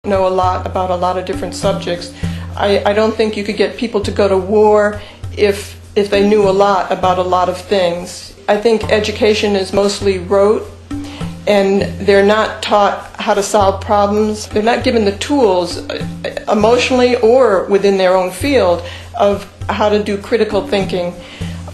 know a lot about a lot of different subjects. I don't think you could get people to go to war if they knew a lot about a lot of things. I think education is mostly rote, and they're not taught how to solve problems. They're not given the tools, emotionally or within their own field, of how to do critical thinking.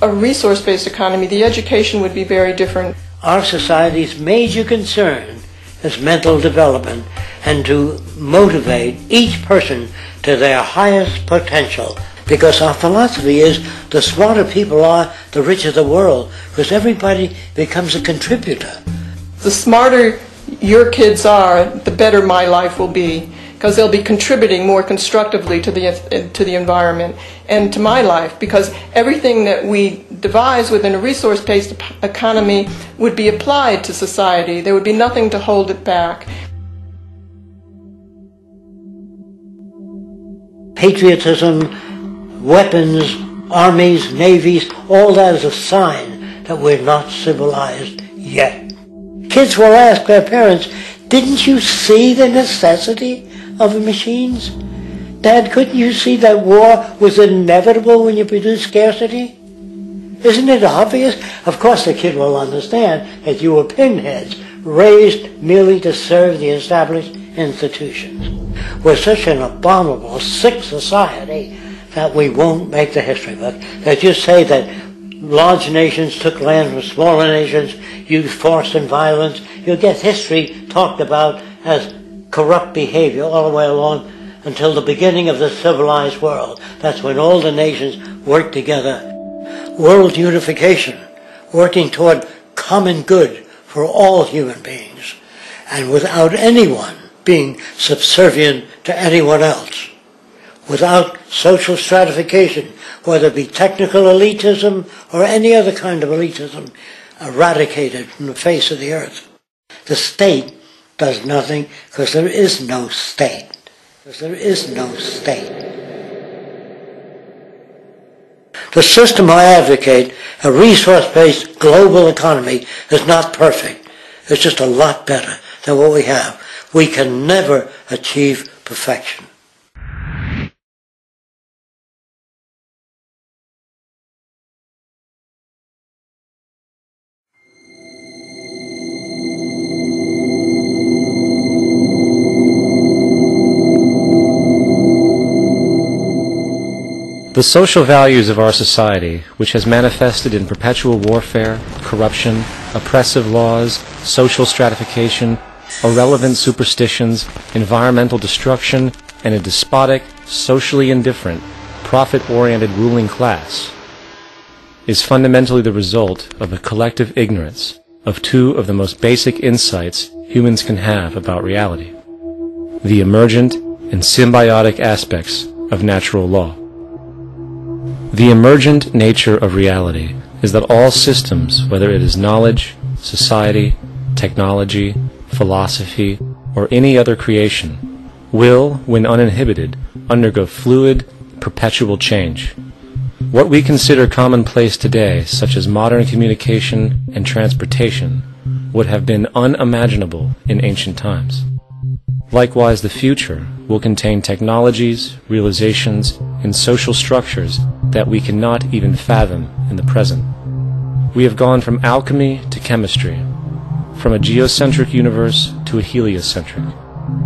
A resource-based economy, the education would be very different. Our society's major concern is mental development and to motivate each person to their highest potential. Because our philosophy is the smarter people are, the richer the world, because everybody becomes a contributor. The smarter your kids are, the better my life will be, because they'll be contributing more constructively to the environment and to my life, because everything that we devise within a resource-based economy would be applied to society. There would be nothing to hold it back. Patriotism, weapons, armies, navies, all that is a sign that we're not civilized yet. Kids will ask their parents, didn't you see the necessity of the machines? Dad, couldn't you see that war was inevitable when you produce scarcity? Isn't it obvious? Of course the kid will understand that you were pinheads, raised merely to serve the established institutions. We're such an abominable, sick society that we won't make the history book. They just say that large nations took land from smaller nations, used force and violence. You'll get history talked about as corrupt behavior all the way along until the beginning of the civilized world. That's when all the nations work together. World unification, working toward common good for all human beings, and without anyone being subservient to anyone else, without social stratification, whether it be technical elitism or any other kind of elitism, eradicated from the face of the earth. The state does nothing because there is no state. Because there is no state. The system I advocate, a resource-based global economy, is not perfect. It's just a lot better than what we have. We can never achieve perfection. The social values of our society, which has manifested in perpetual warfare, corruption, oppressive laws, social stratification, irrelevant superstitions, environmental destruction, and a despotic, socially indifferent, profit-oriented ruling class, is fundamentally the result of a collective ignorance of two of the most basic insights humans can have about reality: the emergent and symbiotic aspects of natural law. The emergent nature of reality is that all systems, whether it is knowledge, society, technology, philosophy, or any other creation, will, when uninhibited, undergo fluid, perpetual change. What we consider commonplace today, such as modern communication and transportation, would have been unimaginable in ancient times. Likewise, the future will contain technologies, realizations, and social structures that we cannot even fathom in the present. We have gone from alchemy to chemistry, from a geocentric universe to a heliocentric,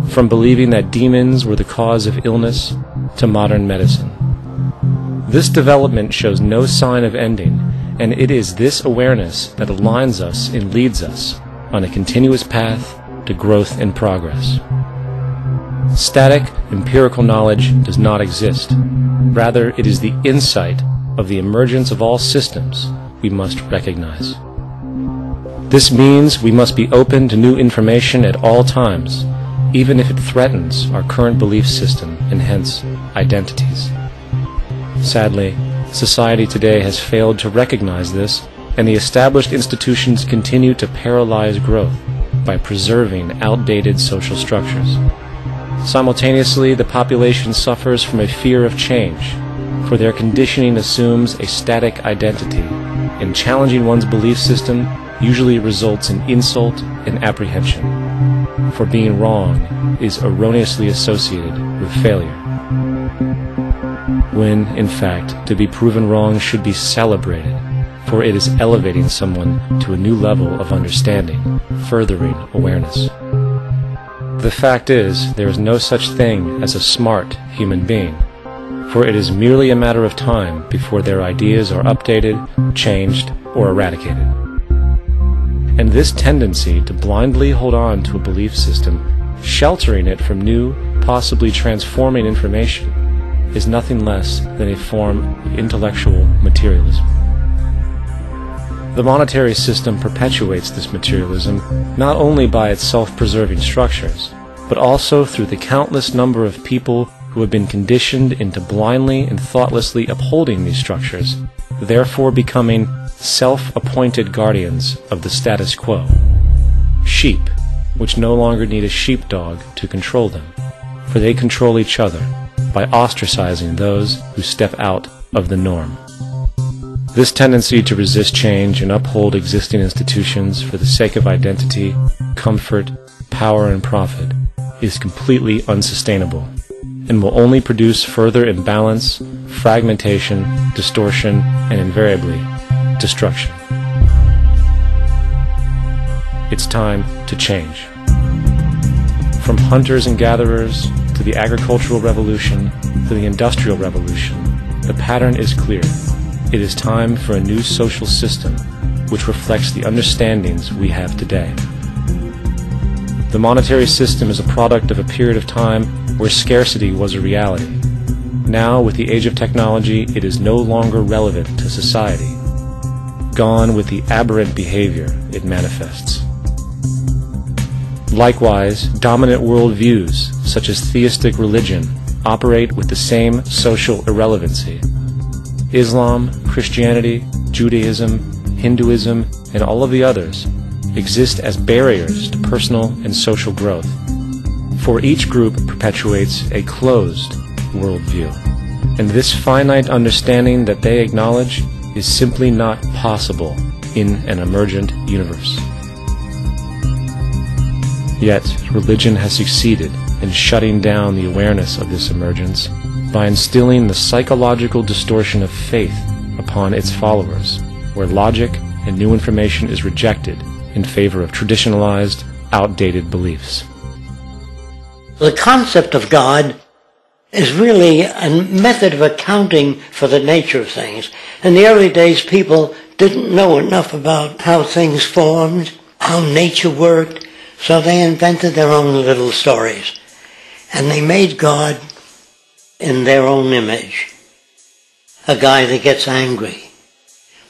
from believing that demons were the cause of illness to modern medicine. This development shows no sign of ending, and it is this awareness that aligns us and leads us on a continuous path to growth and progress. Static, empirical knowledge does not exist. Rather, it is the insight of the emergence of all systems we must recognize. This means we must be open to new information at all times, even if it threatens our current belief system and hence identities. Sadly, society today has failed to recognize this, and the established institutions continue to paralyze growth by preserving outdated social structures. Simultaneously, the population suffers from a fear of change, for their conditioning assumes a static identity, and challenging one's belief system usually results in insult and apprehension. for being wrong is erroneously associated with failure, when, in fact, to be proven wrong should be celebrated, for it is elevating someone to a new level of understanding, furthering awareness. The fact is, there is no such thing as a smart human being, for it is merely a matter of time before their ideas are updated, changed, or eradicated. And this tendency to blindly hold on to a belief system, sheltering it from new, possibly transforming information, is nothing less than a form of intellectual materialism. The monetary system perpetuates this materialism not only by its self-preserving structures, but also through the countless number of people who have been conditioned into blindly and thoughtlessly upholding these structures, therefore becoming self-appointed guardians of the status quo. Sheep, which no longer need a sheepdog to control them, for they control each other by ostracizing those who step out of the norm. This tendency to resist change and uphold existing institutions for the sake of identity, comfort, power, and profit is completely unsustainable and will only produce further imbalance, fragmentation, distortion, and invariably, destruction. It's time to change. From hunters and gatherers to the agricultural revolution to the industrial revolution, the pattern is clear. It is time for a new social system which reflects the understandings we have today. The monetary system is a product of a period of time where scarcity was a reality. Now, with the age of technology, it is no longer relevant to society. Gone with the aberrant behavior it manifests. Likewise, dominant worldviews, such as theistic religion, operate with the same social irrelevancy. Islam, Christianity, Judaism, Hinduism, and all of the others exist as barriers to personal and social growth, for each group perpetuates a closed worldview, and this finite understanding that they acknowledge is simply not possible in an emergent universe. Yet, religion has succeeded in shutting down the awareness of this emergence by instilling the psychological distortion of faith upon its followers, where logic and new information is rejected in favor of traditionalized, outdated beliefs. The concept of God is really a method of accounting for the nature of things. In the early days, people didn't know enough about how things formed, how nature worked, so they invented their own little stories. And they made God in their own image. A guy that gets angry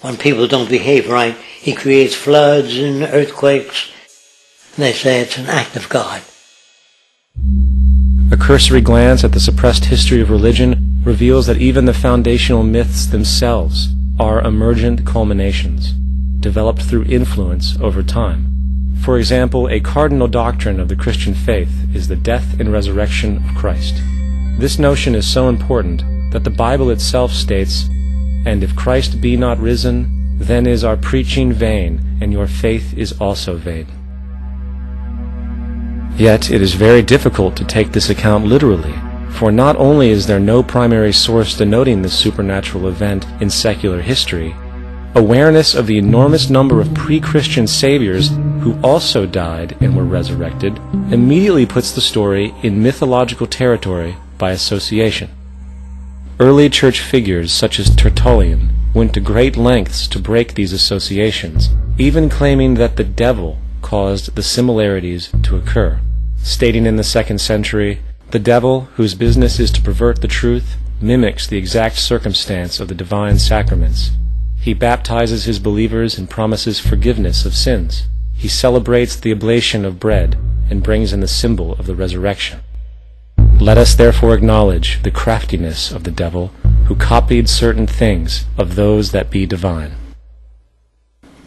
when people don't behave right. He creates floods and earthquakes. They say it's an act of God. A cursory glance at the suppressed history of religion reveals that even the foundational myths themselves are emergent culminations, developed through influence over time. For example, a cardinal doctrine of the Christian faith is the death and resurrection of Christ. This notion is so important that the Bible itself states, "And if Christ be not risen, then is our preaching vain, and your faith is also vain." Yet it is very difficult to take this account literally, for not only is there no primary source denoting this supernatural event in secular history, awareness of the enormous number of pre-Christian saviors who also died and were resurrected immediately puts the story in mythological territory by association. Early church figures such as Tertullian went to great lengths to break these associations, even claiming that the devil caused the similarities to occur, stating in the 2nd century, "The devil, whose business is to pervert the truth, mimics the exact circumstance of the divine sacraments. He baptizes his believers and promises forgiveness of sins. He celebrates the oblation of bread and brings in the symbol of the resurrection." Let us therefore acknowledge the craftiness of the devil, who copied certain things of those that be divine.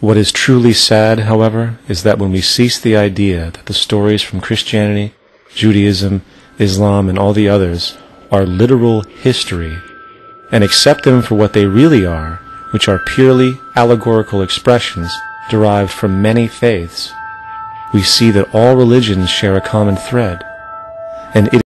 What is truly sad, however, is that when we cease the idea that the stories from Christianity, Judaism, Islam, and all the others are literal history, and accept them for what they really are, which are purely allegorical expressions derived from many faiths, we see that all religions share a common thread, and it